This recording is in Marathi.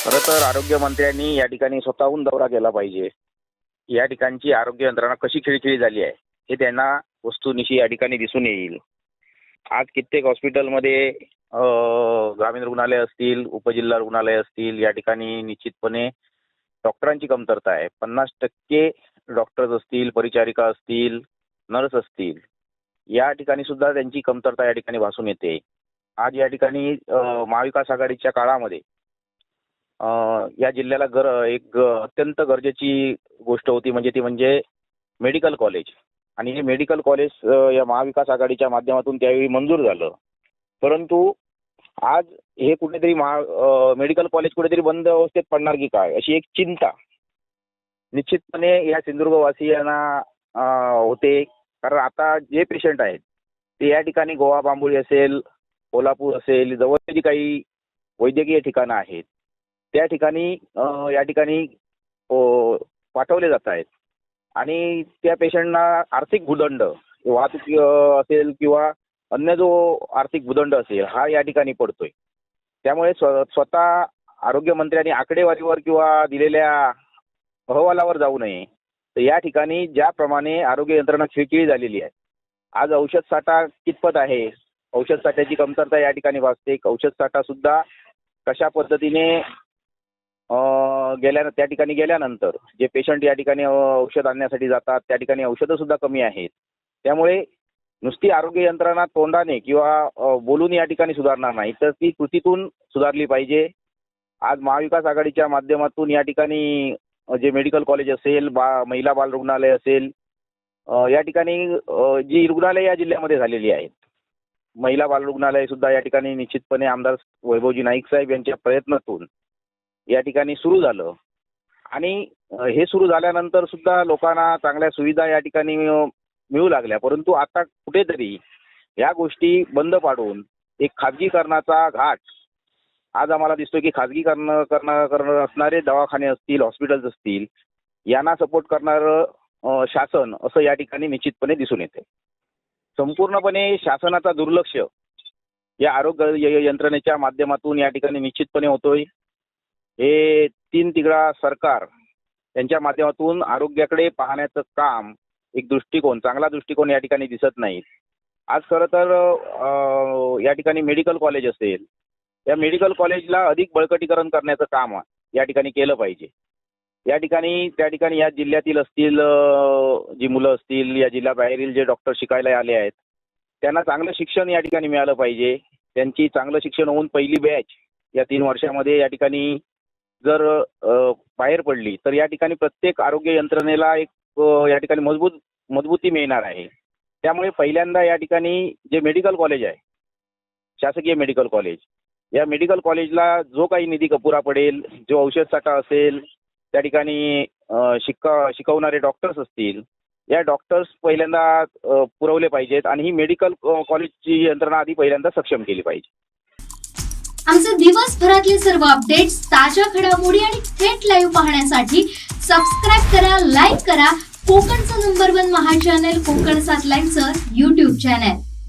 खरं तर आरोग्यमंत्र्यांनी या ठिकाणी स्वतःहून दौरा केला पाहिजे. या ठिकाणची आरोग्य यंत्रणा कशी खिळखिळी झाली आहे हे त्यांना वस्तुनिशी या ठिकाणी दिसून येईल. आज कित्येक हॉस्पिटलमध्ये ग्रामीण रुग्णालय असतील, उपजिल्हा रुग्णालय असतील, या ठिकाणी निश्चितपणे डॉक्टरांची कमतरता आहे. 50% डॉक्टर्स असतील, परिचारिका असतील, नर्स असतील, या ठिकाणी सुद्धा त्यांची कमतरता या ठिकाणी भासून येते. आज या ठिकाणी महाविकास आघाडीच्या काळामध्ये या जिल्ह्याला एक अत्यंत गरजेची गोष्ट होती, ती म्हणजे मेडिकल कॉलेज. आणि हे मेडिकल कॉलेज या महाविकास आघाडीच्या माध्यमातून त्यावेळी मंजूर झालं. परंतु आज हे कुठेतरी मेडिकल कॉलेज कुठेतरी बंद अवस्थेत पडणार की काय, अशी एक चिंता निश्चितपणे या सिंधुदुर्गवासियांना होते. कारण आता जे पेशंट आहेत ते या ठिकाणी गोवा बांबोळी असेल, कोल्हापूर असेल, जवळची जी काही वैद्यकीय ठिकाणं आहेत त्या ठिकाणी या ठिकाणी पाठवले जात आहेत. आणि त्या पेशंटना आर्थिक भूदंड, वाहतूक असेल किंवा अन्य जो आर्थिक भूदंड असेल हा या ठिकाणी पडतोय. त्यामुळे स्वतः आरोग्यमंत्र्यांनी आकडेवारीवर किंवा दिलेल्या अहवालावर जाऊ नये. तर या ठिकाणी ज्याप्रमाणे आरोग्य यंत्रणा खिळखिळी झालेली आहे, आज औषध साठा कितपत आहे, औषध साठ्याची कमतरता या ठिकाणी भासते. औषध साठा सुद्धा कशा पद्धतीने त्या ठिकाणी गेल्यानंतर जे पेशंट या ठिकाणी औषध आणण्यासाठी जातात त्या ठिकाणी औषधं सुद्धा कमी आहेत. त्यामुळे नुसती आरोग्य यंत्रणा तोंडाने किंवा बोलून या ठिकाणी सुधारणार नाही, तर ती कृतीतून सुधारली पाहिजे. आज महाविकास आघाडीच्या माध्यमातून या ठिकाणी जे मेडिकल कॉलेज असेल, महिला बाल रुग्णालय असेल, या ठिकाणी जी रुग्णालय या जिल्ह्यामध्ये झालेली आहेत, महिला बाल रुग्णालय सुद्धा या ठिकाणी निश्चितपणे आमदार वैभवजी नाईक साहेब यांच्या प्रयत्नातून या ठिकाणी सुरू झालं. आणि हे सुरू झाल्यानंतर सुद्धा लोकांना चांगल्या सुविधा या ठिकाणी मिळू लागल्या. परंतु आता कुठेतरी या गोष्टी बंद पाडून एक खाजगीकरणाचा घाट आज आम्हाला दिसतोय की खाजगीकरण असणारे दवाखाने असतील, हॉस्पिटल्स असतील, यांना सपोर्ट करणारं शासन असं या ठिकाणी निश्चितपणे दिसून येते. संपूर्णपणे शासनाचा दुर्लक्ष या आरोग्य यंत्रणेच्या माध्यमातून या ठिकाणी निश्चितपणे होतोय. हे तीन तिघडा सरकार यांच्या माध्यमातून आरोग्याकडे पाहण्याचं काम, एक चांगला दृष्टिकोन या ठिकाणी दिसत नाही. आज खरं तर या ठिकाणी मेडिकल कॉलेज असेल, या मेडिकल कॉलेजला अधिक बळकटीकरण करण्याचं काम या ठिकाणी केलं पाहिजे. त्या ठिकाणी या जिल्ह्यातील असतील जी मुलं असतील, या जिल्ह्याबाहेरील जे डॉक्टर शिकायला आले आहेत त्यांना चांगलं शिक्षण या ठिकाणी मिळालं पाहिजे. त्यांची चांगलं शिक्षण होऊन पहिली बॅच या 3 वर्षामध्ये या ठिकाणी जर बाहेर पडली तर या ठिकाणी प्रत्येक आरोग्य यंत्रणेला एक या ठिकाणी मजबूती मिळणार आहे. त्यामुळे पहिल्यांदा या ठिकाणी जे मेडिकल कॉलेज आहे, शासकीय मेडिकल कॉलेज, या मेडिकल कॉलेजला जो काही निधी अपुरा पडेल, जो औषध साठा असेल, त्या ठिकाणी शिकवणारे डॉक्टर्स असतील, या डॉक्टर्स पहिल्यांदा पुरवले पाहिजेत. आणि ही मेडिकल कॉलेजची यंत्रणा आधी पहिल्यांदा सक्षम केली पाहिजे. आमचे दिवसभरातले सर्व अपडेट्स, ताज्या घडामोडी आणि थेट लाईव्ह पाहण्यासाठी सबस्क्राईब करा, लाईक करा कोकणचं नंबर 1 महा चॅनल कोकण 7 लाईनचं YouTube चॅनल.